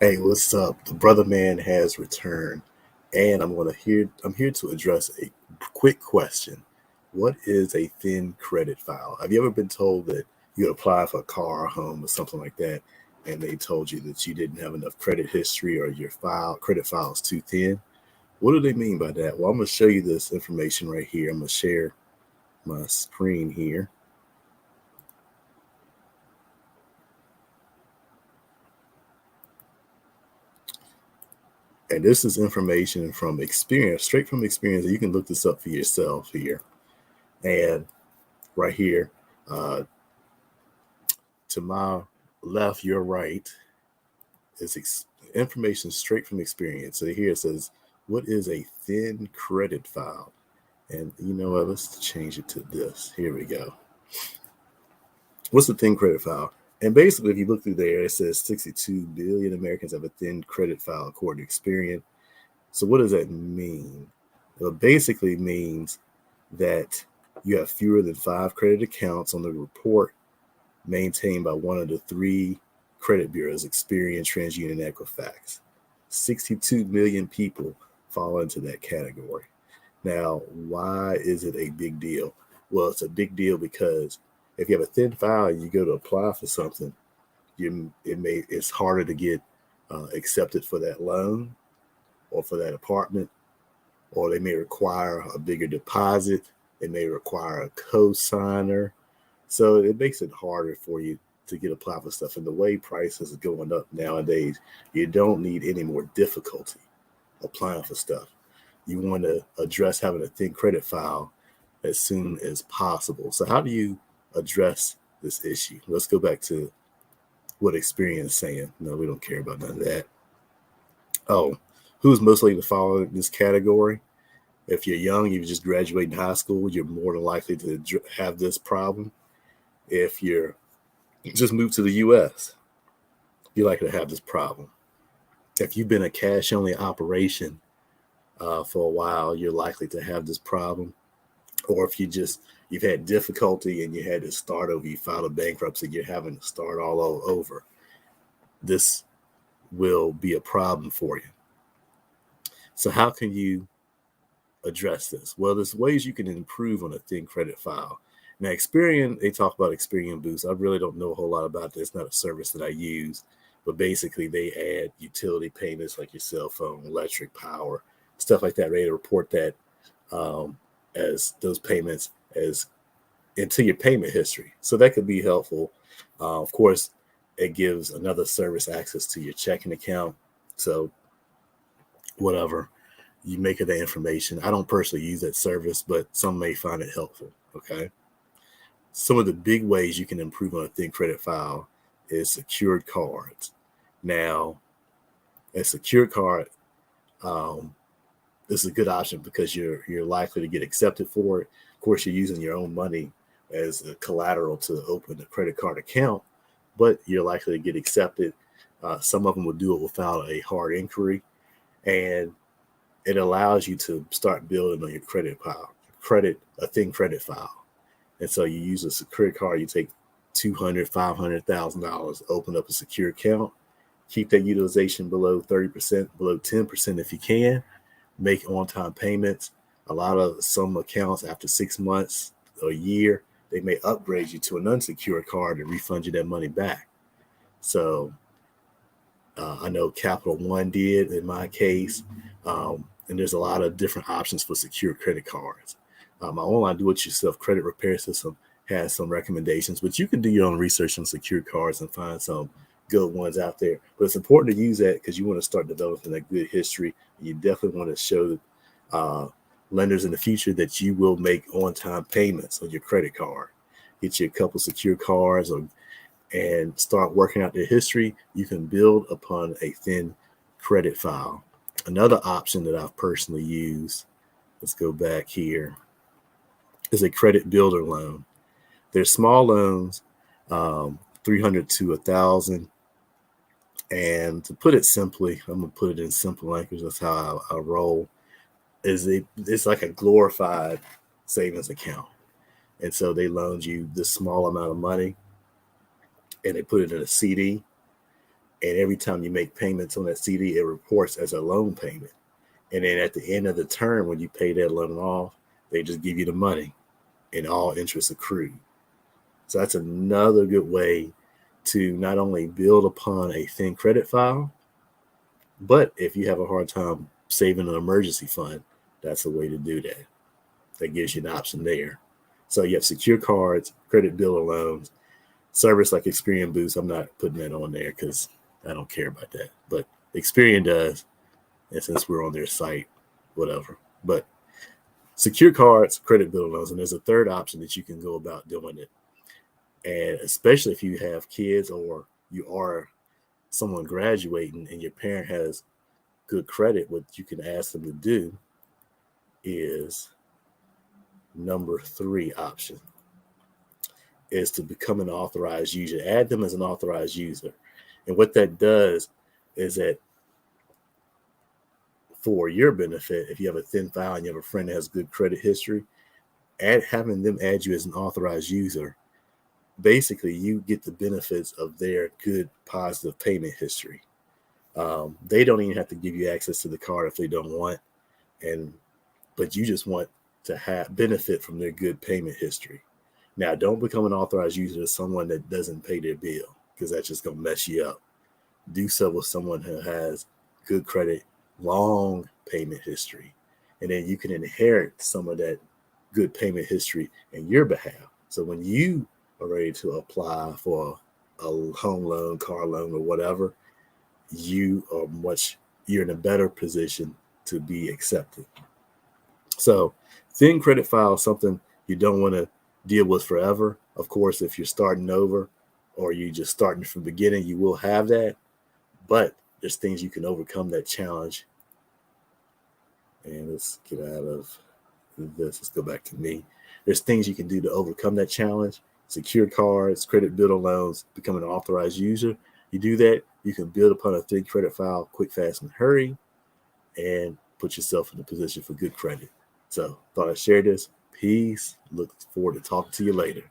Hey, what's up? The brother man has returned, and I'm here to address a quick question. What is a thin credit file? Have you ever been told that you apply for a car or home or something like that, and they told you that you didn't have enough credit history or your credit file is too thin? What do they mean by that? Well, I'm gonna show you this information right here. I'm gonna share my screen here. And this is information from experience, straight from experience. You can look this up for yourself here. And right here, uh, to my left, your right, is information straight from experience. So here it says, what is a thin credit file? And you know what? Let's change it to this. Here we go. What's a thin credit file? And basically, if you look through there, it says 62 billion Americans have a thin credit file, according to Experian. So what does that mean? Well, it basically means that you have fewer than 5 credit accounts on the report maintained by one of the 3 credit bureaus, Experian, TransUnion, and Equifax. 62 million people fall into that category. Now, why is it a big deal? Well, it's a big deal because if you have a thin file and you go to apply for something, it's harder to get accepted for that loan or for that apartment, or they may require a bigger deposit. They may require a co-signer. So it makes it harder for you to get applied for stuff. And the way prices are going up nowadays, you don't need any more difficulty applying for stuff. You want to address having a thin credit file as soon as possible. So how do you address this issue? Let's go back to what Experian is saying. No, we don't care about none of that. Oh, who's most likely to fall in this category? If you're young, you just graduated high school, you're more than likely to have this problem. If you're just moved to the U.S., you're likely to have this problem. If you've been a cash only operation for a while, you're likely to have this problem. Or if you've had difficulty and you had to start over, you filed a bankruptcy, you're having to start all over. This will be a problem for you. So how can you address this? Well, there's ways you can improve on a thin credit file. Now, Experian, they talk about Experian Boost. I really don't know a whole lot about this. It's not a service that I use, but basically they add utility payments like your cell phone, electric, power, stuff like that. They report that as those payments as into your payment history. So that could be helpful. Of course, it gives another service access to your checking account. So whatever you make of that information. I don't personally use that service, but some may find it helpful. Okay. Some of the big ways you can improve on a thin credit file is secured cards. Now, a secured card is a good option because you're likely to get accepted for it. Of course, you're using your own money as a collateral to open a credit card account, but you're likely to get accepted. Some of them will do it without a hard inquiry, and it allows you to start building on your a thin credit file. And so you use a secure card, you take $200,000, $500,000, open up a secure account, keep that utilization below 30%, below 10% if you can, make on-time payments. Some accounts after 6 months or a year, they may upgrade you to an unsecured card and refund you that money back. So I know Capital One did in my case. And there's a lot of different options for secure credit cards. My online do-it-yourself credit repair system has some recommendations, but you can do your own research on secure cards and find some good ones out there. But it's important to use that because you want to start developing a good history. And you definitely want to show lenders in the future that you will make on-time payments on your credit card. Get you a couple secure cards and start working out their history. You can build upon a thin credit file. Another option that I've personally used, let's go back here, is a credit builder loan. They're small loans, 300 to 1,000. And to put it simply, I'm going to put it in simple language. That's how I roll. It's like a glorified savings account. And so they loan you this small amount of money and they put it in a CD. And every time you make payments on that CD, it reports as a loan payment. And then at the end of the term, when you pay that loan off, they just give you the money and all interest accrued. So that's another good way to not only build upon a thin credit file, but if you have a hard time saving an emergency fund, that's a way to do that. That gives you an option there. So you have secure cards, credit builder loans, service like Experian Boost. I'm not putting that on there because I don't care about that. But Experian does. And since we're on their site, whatever. But secure cards, credit builder loans. And there's a third option that you can go about doing it. And especially if you have kids or you are someone graduating and your parent has good credit, what you can ask them to do is number 3 option is to become an authorized user. Add them as an authorized user. And what that does is that for your benefit, if you have a thin file and you have a friend that has good credit history, having them add you as an authorized user, basically you get the benefits of their good positive payment history. They don't even have to give you access to the card if they don't want, but you just want to have benefit from their good payment history. Now, don't become an authorized user to someone that doesn't pay their bill, because that's just going to mess you up. Do so with someone who has good credit, long payment history, and then you can inherit some of that good payment history in your behalf. So when you are ready to apply for a home loan, car loan, or whatever, you're in a better position to be accepted. So thin credit file is something you don't want to deal with forever. Of course, if you're starting over or you're just starting from the beginning, you will have that. But there's things you can overcome that challenge. And let's get out of this. Let's go back to me. There's things you can do to overcome that challenge. Secure cards, credit builder loans, become an authorized user. You do that, you can build upon a thin credit file quick, fast, and hurry, and put yourself in a position for good credit. So thought I'd share this. Peace. Look forward to talking to you later.